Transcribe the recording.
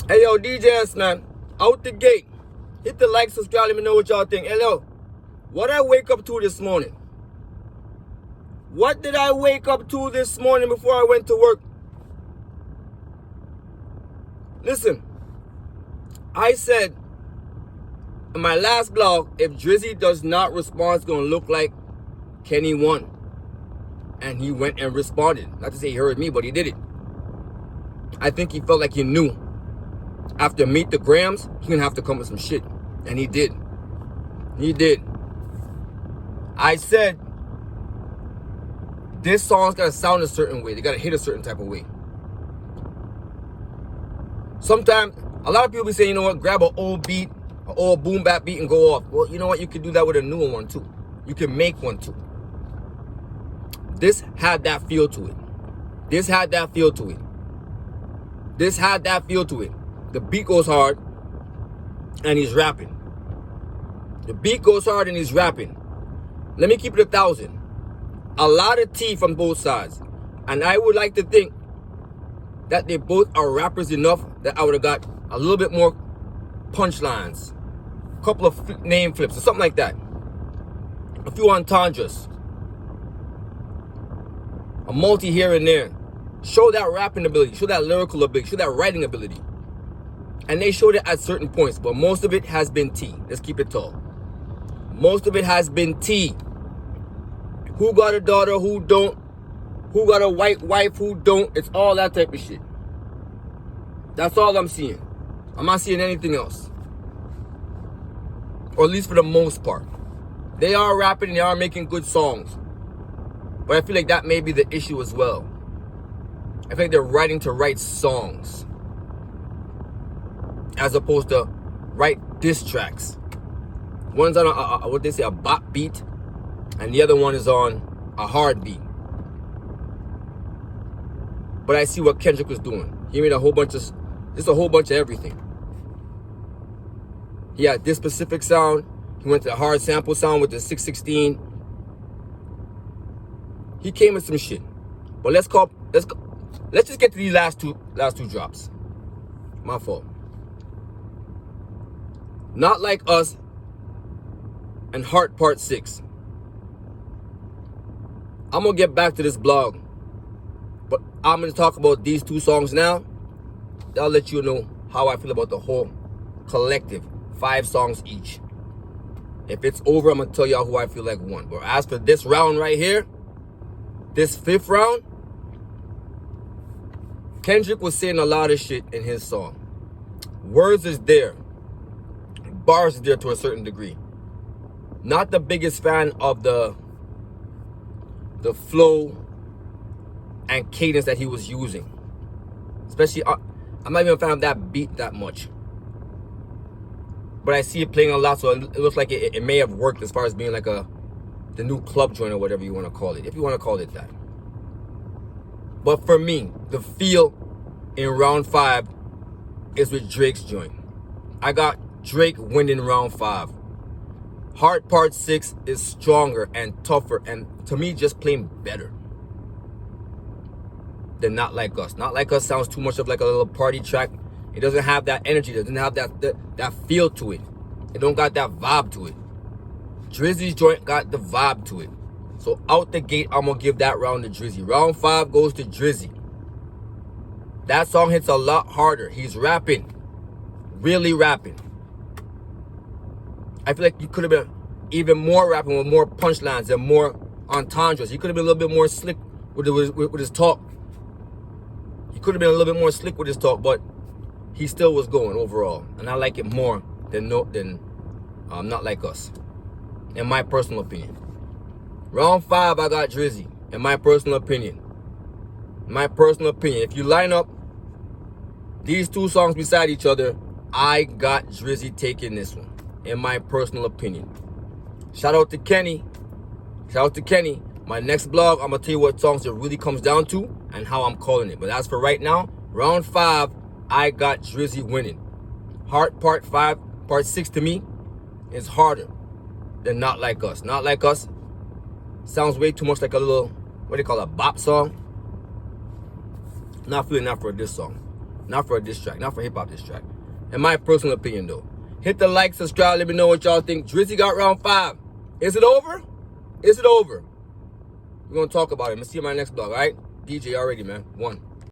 Hey, yo, D.J.S, man. Out the gate. Hit the like, subscribe, let me know what y'all think. Hello. What I wake up to this morning? What did I wake up to this morning before I went to work? Listen. I said in my last blog, if Drizzy does not respond, it's going to look like Kenny won. And he went and responded. Not to say he heard me, but he did it. I think he felt like he knew. After Meet the Grams, he's going to have to come with some shit. And he did. He did. I said, this song's got to sound a certain way. They got to hit a certain type of way. Sometimes, a lot of people be saying, you know what, grab an old beat, an old boom bap beat and go off. Well, you know what, you can do that with a newer one too. You can make one too. This had that feel to it. This had that feel to it. This had that feel to it. The beat goes hard and he's rapping. The beat goes hard and he's rapping. Let me keep it 1,000. A lot of tea from both sides. And I would like to think that they both are rappers enough that I would have got a little bit more punchlines. A couple of name flips or something like that. A few entendres. A multi here and there. Show that rapping ability. Show that lyrical ability. Show that writing ability. And they showed it at certain points, but most of it has been tea. Let's keep it tall. Most of it has been tea. Who got a daughter, who don't? Who got a white wife, who don't? It's all that type of shit. That's all I'm seeing. I'm not seeing anything else. Or at least for the most part. They are rapping and they are making good songs. But I feel like that may be the issue as well. I think they're writing to write songs. As opposed to write diss tracks. One's on what they say, a bop beat. And the other one is on a hard beat. But I see what Kendrick was doing. He made a whole bunch of everything. He had this specific sound. He went to the hard sample sound with the 616. He came with some shit. But let's just get to these last two drops. My fault. Not Like Us and Heart Part 6. I'm going to get back to this blog. But I'm going to talk about these two songs now. I'll let you know how I feel about the whole collective. 5 songs each. If it's over, I'm going to tell y'all who I feel like won. But as for this round right here, this 5th round, Kendrick was saying a lot of shit in his song. Words is there. Bars is there to a certain degree. Not the biggest fan of the flow and cadence that he was using. Especially, I'm not even a fan of that beat that much. But I see it playing a lot, so it looks like it may have worked as far as being like the new club joint or whatever you want to call it. If you want to call it that. But for me, the feel in round 5 is with Drake's joint. I got Drake winning round 5. Heart Part 6 is stronger and tougher and to me just plain better than Not Like Us. Not Like Us sounds too much of like a little party track. It doesn't have that energy. It doesn't have that feel to it. It don't got that vibe to it. Drizzy's joint got the vibe to it. So out the gate, I'm going to give that round to Drizzy. Round 5 goes to Drizzy. That song hits a lot harder. He's rapping. Really rapping. I feel like you could have been even more rapping with more punchlines and more entendres. He could have been a little bit more slick with his talk. He could have been a little bit more slick with his talk, but he still was going overall. And I like it more than Not Like Us. In my personal opinion. Round 5, I got Drizzy. In my personal opinion. If you line up these two songs beside each other, I got Drizzy taking this one. In my personal opinion. Shout out to Kenny. My next blog, I'm going to tell you what songs it really comes down to and how I'm calling it. But as for right now, round 5, I got Drizzy winning. Heart Part 6 to me is harder than Not Like Us. Not Like Us sounds way too much like a little, what do you call it, a bop song. Not feeling that for this song. Not for a diss track, not for hip-hop diss track. In my personal opinion, though. Hit the like, subscribe, let me know what y'all think. Drizzy got round 5. Is it over? Is it over? We're going to talk about it. I'm going to see you in my next vlog, all right? DJ already, man. 1.